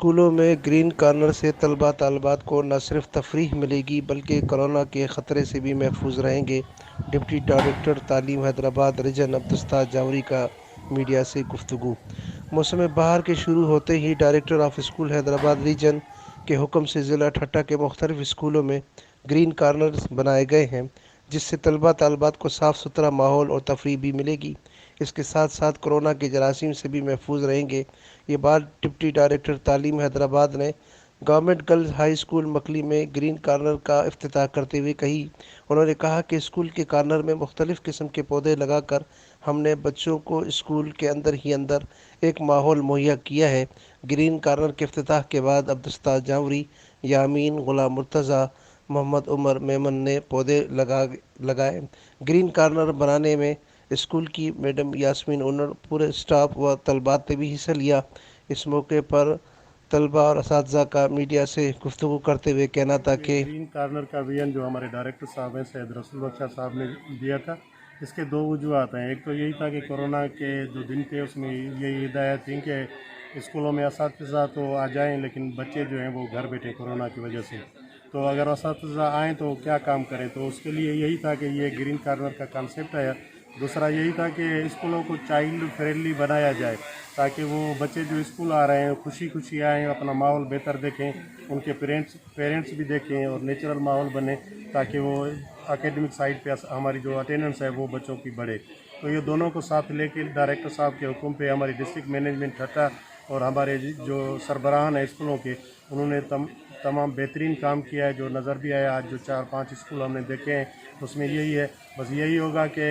اسکولوں میں green corner سے طلبہ طالبات کو نہ صرف تفریح ملے گی بلکہ کرونا کے خطرے سے بھی محفوظ رہیں گے۔ ڈپٹی ڈائریکٹر تعلیم حیدرآباد ریجن عبدالستار جاوری کا میڈیا سے گفتگو۔ موسم بہار کے شروع ہوتے ہی director of school Hyderabad region کے حکم سے ضلع ٹھٹہ کے مختلف اسکولوں میں گرین کارنرز بنائے گئے ہیں، جس سے طلبہ طالبات کو صاف ستھرا ماحول اور تفریح بھی ملے گی۔ اس کے ساتھ ساتھ کورونا کے جراثیم سے بھی محفوظ رہیں گے۔ یہ بات ڈپٹی ڈائریکٹر تعلیم حیدرآباد نے گورنمنٹ گرلز ہائی اسکول مکلی میں گرین کارنر کا افتتاح کرتے ہوئے کہی۔ انہوں نے کہا کہ اسکول کے کارنر میں مختلف قسم کے پودے لگا کر ہم نے بچوں کو اسکول کے اندر ہی اندر ایک ماحول مہیا کیا ہے۔ گرین کارنر کے افتتاح کے بعد عبدالستار جاوری، یامین، غلام مرتضیٰ، محمد عمر میمن نے پودے لگائے۔ گرین کارنر بنانے میں اسکول کی میڈم یاسمین اونر، پورے اسٹاف و طلباء نے بھی حصہ لیا۔ اس موقع پر طلباء اور اساتذہ کا میڈیا سے گفتگو کرتے ہوئے کہنا تھا کہ گرین کارنر کا ویژن جو ہمارے ڈائریکٹر صاحب ہیں سید رسول بخش صاحب نے دیا تھا، اس کے دو وجوہات ہیں۔ ایک تو یہی تھا کہ کورونا کے جو دن تھے اس میں یہی ہدایت تھی کہ اسکولوں میں اساتذہ تو آ جائیں لیکن بچے جو ہیں وہ گھر بیٹھے کورونا کی وجہ سے، تو اگر اساتذہ آئیں تو کیا کام کریں، تو اس کے لیے یہی تھا کہ یہ گرین کارنر کا کانسیپٹ ہے۔ دوسرا یہی تھا کہ اسکولوں کو چائلڈ فرینڈلی بنایا جائے تاکہ وہ بچے جو اسکول آ رہے ہیں خوشی خوشی آئیں، اپنا ماحول بہتر دیکھیں، ان کے پیرنٹس بھی دیکھیں اور نیچرل ماحول بنے تاکہ وہ اکیڈمک سائڈ پہ ہماری جو اٹینڈنس ہے وہ بچوں کی بڑھے۔ تو یہ دونوں کو ساتھ لے کے ڈائریکٹر صاحب کے حکم پہ ہماری ڈسٹرکٹ مینجمنٹ ٹھٹہ اور ہمارے جو سربراہان ہیں اسکولوں کے، انہوں نے تمام بہترین کام کیا ہے۔ جو نظر بھی آیا آج جو 4-5 اسکول ہم نے دیکھے ہیں اس میں یہی ہے، بس یہی ہوگا کہ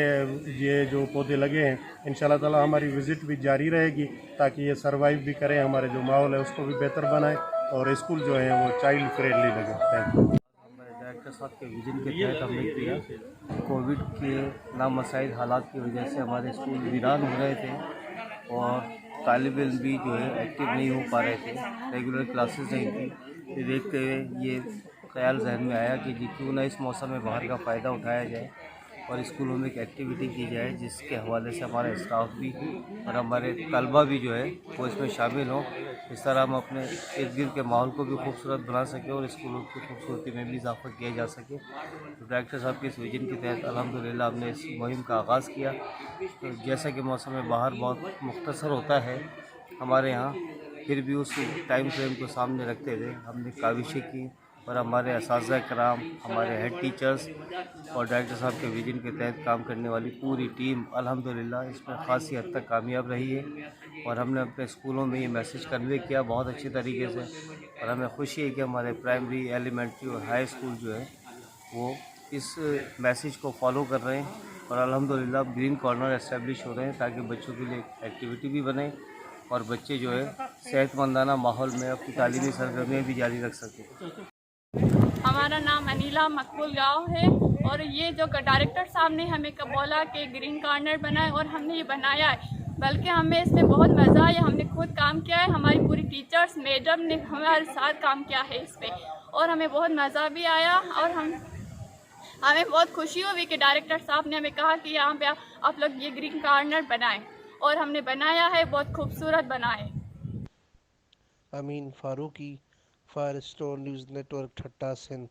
یہ جو پودے لگے ہیں انشاءاللہ تعالی ہماری وزٹ بھی جاری رہے گی تاکہ یہ سروائیو بھی کریں، ہمارے جو ماحول ہے اس کو بھی بہتر بنائیں اور اسکول جو ہیں وہ چائلڈ فرینڈلی لگے۔ Thank you. ہمارے ڈائریکٹر صاحب کے ویژن کے تحت ہم نے کیا۔ کووڈ کے نامساعد حالات کی وجہ سے ہمارے اسکول ویران ہو رہے تھے اور طالب علم بھی جو ہے ایکٹیو نہیں ہو پا رہے تھے، ریگولر کلاسز نہیں تھی۔ یہ دیکھتے ہوئے یہ خیال ذہن میں آیا کہ کیوں نہ اس موسم میں باہر کا فائدہ اٹھایا جائے اور اسکولوں میں ایک ایکٹیویٹی کی جائے جس کے حوالے سے ہمارا اسٹاف بھی اور ہمارے طلبہ بھی جو ہے وہ اس میں شامل ہوں۔ اس طرح ہم اپنے ارد گرد کے ماحول کو بھی خوبصورت بنا سکیں اور اسکولوں کی خوبصورتی میں بھی اضافہ کیا جا سکے۔ تو ڈائریکٹر صاحب کے اس ویژن کے تحت الحمدللہ ہم نے اس مہم کا آغاز کیا۔ تو جیسا کہ موسم باہر بہت مختصر ہوتا ہے ہمارے یہاں، پھر بھی اس ٹائم فریم کو سامنے رکھتے ہوئے ہم نے کاوشیں کی اور ہمارے اساتذہ کرام، ہمارے ہیڈ ٹیچرز اور ڈائریکٹر صاحب کے ویژن کے تحت کام کرنے والی پوری ٹیم الحمدللہ اس میں خاصی حد تک کامیاب رہی ہے اور ہم نے اپنے اسکولوں میں یہ میسیج کنوے کیا بہت اچھی طریقے سے، اور ہمیں خوشی ہے کہ ہمارے پرائمری، ایلیمنٹری اور ہائی اسکول جو ہے وہ اس میسیج کو فالو کر رہے ہیں اور الحمدللہ گرین کارنر اسٹیبلش ہو رہے ہیں تاکہ بچوں کے لیے ایکٹیویٹی بھی بنے اور بچے جو ہے صحت مندانہ ماحول میں اپنی تعلیمی سرگرمیاں بھی جاری رکھ سکیں۔ ہمارا نام انیلا مقبول گاؤں ہے اور یہ جو ڈائریکٹر صاحب نے ہمیں بولا کہ گرین کارنر بنائے اور ہم نے یہ بنایا ہے، بلکہ ہمیں اس میں بہت مزہ آیا۔ ہم نے خود کام کیا ہے، ہماری پوری ٹیچرز میڈم نے ہمارے ساتھ کام کیا ہے اس پہ اور ہمیں بہت مزہ بھی آیا اور ہمیں بہت خوشی ہوئی کہ ڈائریکٹر صاحب نے ہمیں کہا کہ یہاں پہ آپ لوگ یہ گرین کارنر بنائیں اور ہم نے بنایا ہے، بہت خوبصورت بنا ہے۔ Amin Farooqui, fire stone news network Thatta Sindh.